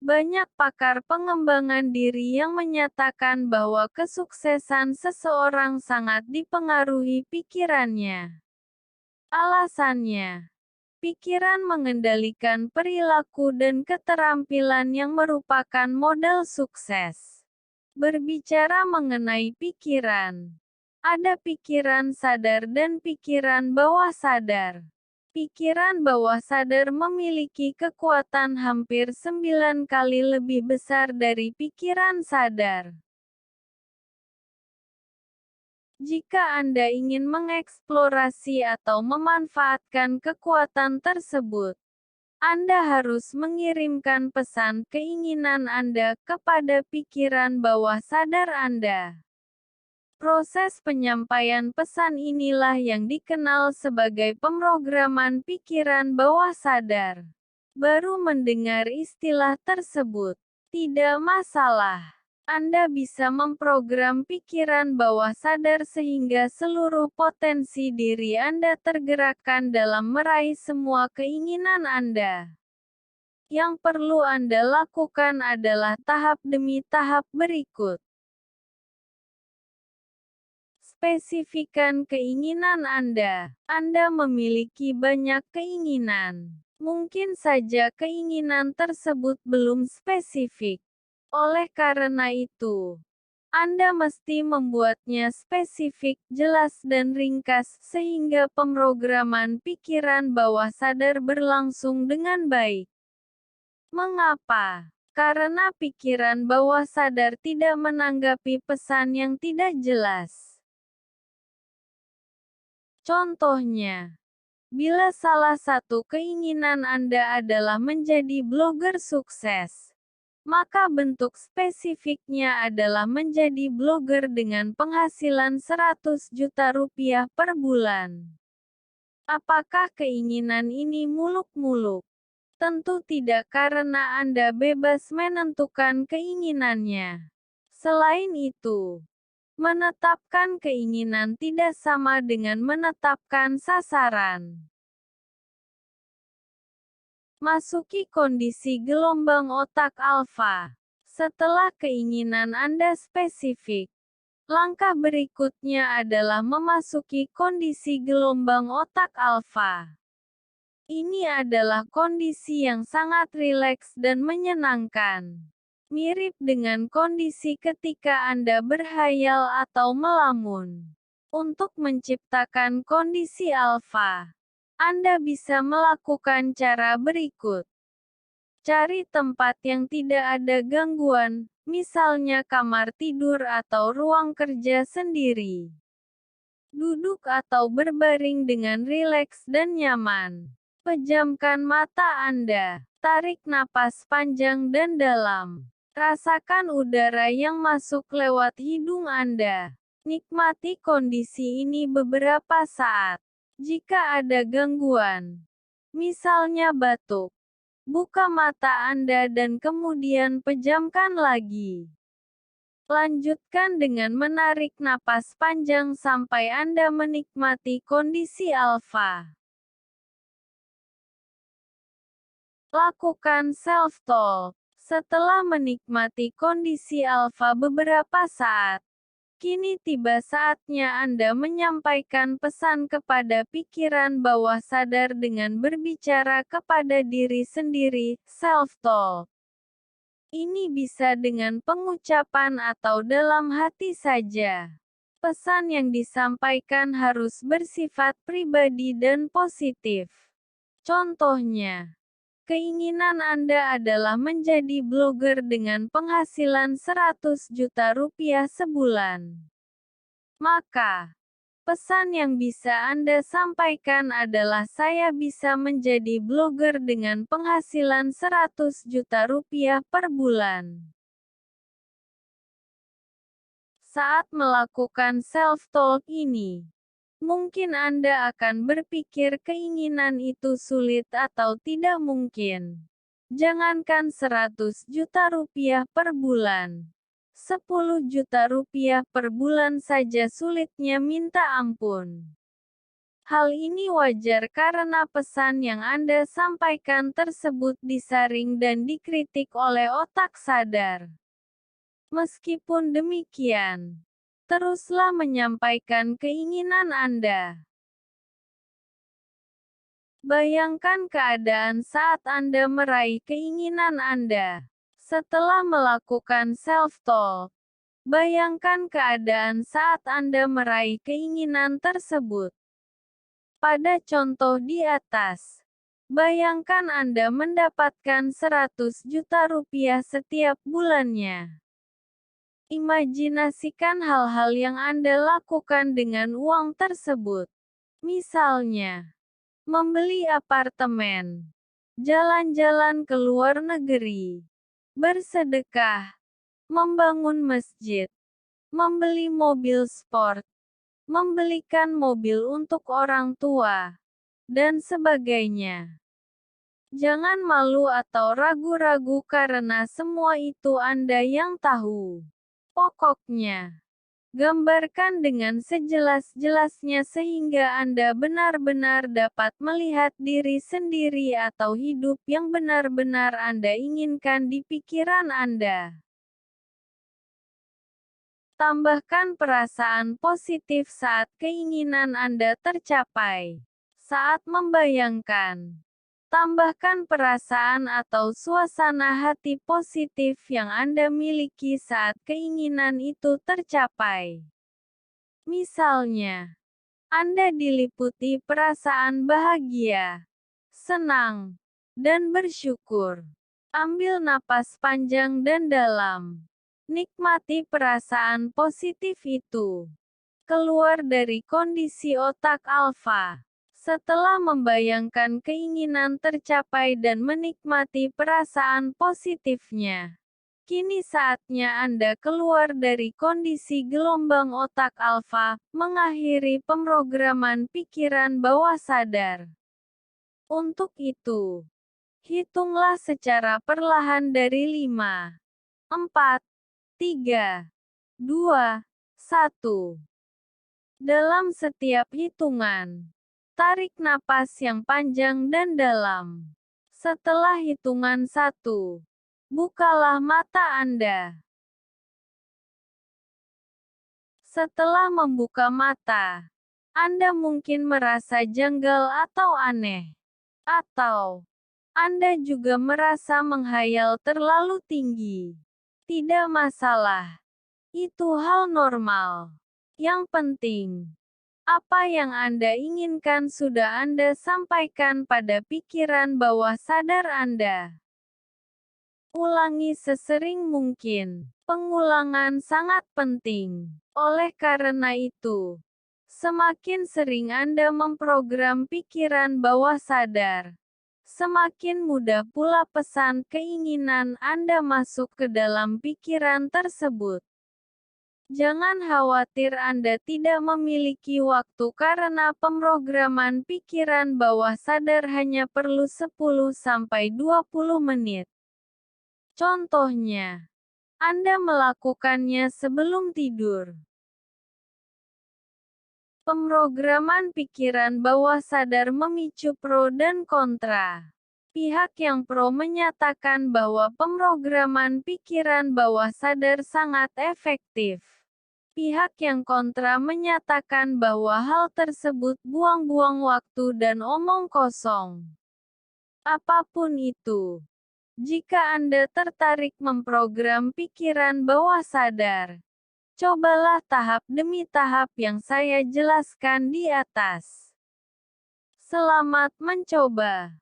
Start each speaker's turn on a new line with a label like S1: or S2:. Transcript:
S1: Banyak pakar pengembangan diri yang menyatakan bahwa kesuksesan seseorang sangat dipengaruhi pikirannya. Alasannya, pikiran mengendalikan perilaku dan keterampilan yang merupakan modal sukses. Berbicara mengenai pikiran, ada pikiran sadar dan pikiran bawah sadar. Pikiran bawah sadar memiliki kekuatan hampir 9 kali lebih besar dari pikiran sadar. Jika Anda ingin mengeksplorasi atau memanfaatkan kekuatan tersebut, Anda harus mengirimkan pesan keinginan Anda kepada pikiran bawah sadar Anda. Proses penyampaian pesan inilah yang dikenal sebagai pemrograman pikiran bawah sadar. Baru mendengar istilah tersebut, tidak masalah. Anda bisa memprogram pikiran bawah sadar sehingga seluruh potensi diri Anda tergerakkan dalam meraih semua keinginan Anda. Yang perlu Anda lakukan adalah tahap demi tahap berikut. Spesifikkan keinginan Anda. Anda memiliki banyak keinginan. Mungkin saja keinginan tersebut belum spesifik. Oleh karena itu, Anda mesti membuatnya spesifik, jelas dan ringkas sehingga pemrograman pikiran bawah sadar berlangsung dengan baik. Mengapa? Karena pikiran bawah sadar tidak menanggapi pesan yang tidak jelas. Contohnya, bila salah satu keinginan Anda adalah menjadi blogger sukses, maka bentuk spesifiknya adalah menjadi blogger dengan penghasilan 100 juta rupiah per bulan. Apakah keinginan ini muluk-muluk? Tentu tidak, karena Anda bebas menentukan keinginannya. Selain itu, menetapkan keinginan tidak sama dengan menetapkan sasaran. Masuki kondisi gelombang otak alfa. Setelah keinginan Anda spesifik, langkah berikutnya adalah memasuki kondisi gelombang otak alfa. Ini adalah kondisi yang sangat rileks dan menyenangkan. Mirip dengan kondisi ketika Anda berhayal atau melamun. Untuk menciptakan kondisi alfa, Anda bisa melakukan cara berikut. Cari tempat yang tidak ada gangguan, misalnya kamar tidur atau ruang kerja sendiri. Duduk atau berbaring dengan rileks dan nyaman. Pejamkan mata Anda. Tarik napas panjang dan dalam. Rasakan udara yang masuk lewat hidung Anda. Nikmati kondisi ini beberapa saat. Jika ada gangguan, misalnya batuk, buka mata Anda dan kemudian pejamkan lagi. Lanjutkan dengan menarik napas panjang sampai Anda menikmati kondisi alfa. Lakukan self-talk. Setelah menikmati kondisi alfa beberapa saat, kini tiba saatnya Anda menyampaikan pesan kepada pikiran bawah sadar dengan berbicara kepada diri sendiri, self-talk. Ini bisa dengan pengucapan atau dalam hati saja. Pesan yang disampaikan harus bersifat pribadi dan positif. Contohnya, keinginan Anda adalah menjadi blogger dengan penghasilan 100 juta rupiah sebulan. Maka, pesan yang bisa Anda sampaikan adalah, saya bisa menjadi blogger dengan penghasilan 100 juta rupiah per bulan. Saat melakukan self-talk ini, mungkin Anda akan berpikir keinginan itu sulit atau tidak mungkin. Jangankan 100 juta rupiah per bulan. 10 juta rupiah per bulan saja sulitnya minta ampun. Hal ini wajar karena pesan yang Anda sampaikan tersebut disaring dan dikritik oleh otak sadar. Meskipun demikian, teruslah menyampaikan keinginan Anda. Bayangkan keadaan saat Anda meraih keinginan Anda. Setelah melakukan self-talk, bayangkan keadaan saat Anda meraih keinginan tersebut. Pada contoh di atas, bayangkan Anda mendapatkan 100 juta rupiah setiap bulannya. Imajinasikan hal-hal yang Anda lakukan dengan uang tersebut. Misalnya, membeli apartemen, jalan-jalan ke luar negeri, bersedekah, membangun masjid, membeli mobil sport, membelikan mobil untuk orang tua, dan sebagainya. Jangan malu atau ragu-ragu karena semua itu Anda yang tahu. Pokoknya, gambarkan dengan sejelas-jelasnya sehingga Anda benar-benar dapat melihat diri sendiri atau hidup yang benar-benar Anda inginkan di pikiran Anda. Tambahkan perasaan positif saat keinginan Anda tercapai. Saat membayangkan, tambahkan perasaan atau suasana hati positif yang Anda miliki saat keinginan itu tercapai. Misalnya, Anda diliputi perasaan bahagia, senang, dan bersyukur. Ambil napas panjang dan dalam. Nikmati perasaan positif itu. Keluar dari kondisi otak alfa. Setelah membayangkan keinginan tercapai dan menikmati perasaan positifnya, kini saatnya Anda keluar dari kondisi gelombang otak alfa, mengakhiri pemrograman pikiran bawah sadar. Untuk itu, hitunglah secara perlahan dari 5, 4, 3, 2, 1. Dalam setiap hitungan, tarik napas yang panjang dan dalam. Setelah hitungan 1, bukalah mata Anda. Setelah membuka mata, Anda mungkin merasa janggal atau aneh. Atau, Anda juga merasa menghayal terlalu tinggi. Tidak masalah. Itu hal normal. Yang penting, apa yang Anda inginkan sudah Anda sampaikan pada pikiran bawah sadar Anda. Ulangi sesering mungkin. Pengulangan sangat penting. Oleh karena itu, semakin sering Anda memprogram pikiran bawah sadar, semakin mudah pula pesan keinginan Anda masuk ke dalam pikiran tersebut. Jangan khawatir Anda tidak memiliki waktu karena pemrograman pikiran bawah sadar hanya perlu 10-20 menit. Contohnya, Anda melakukannya sebelum tidur. Pemrograman pikiran bawah sadar memicu pro dan kontra. Pihak yang pro menyatakan bahwa pemrograman pikiran bawah sadar sangat efektif. Pihak yang kontra menyatakan bahwa hal tersebut buang-buang waktu dan omong kosong. Apapun itu, jika Anda tertarik memprogram pikiran bawah sadar, cobalah tahap demi tahap yang saya jelaskan di atas. Selamat mencoba.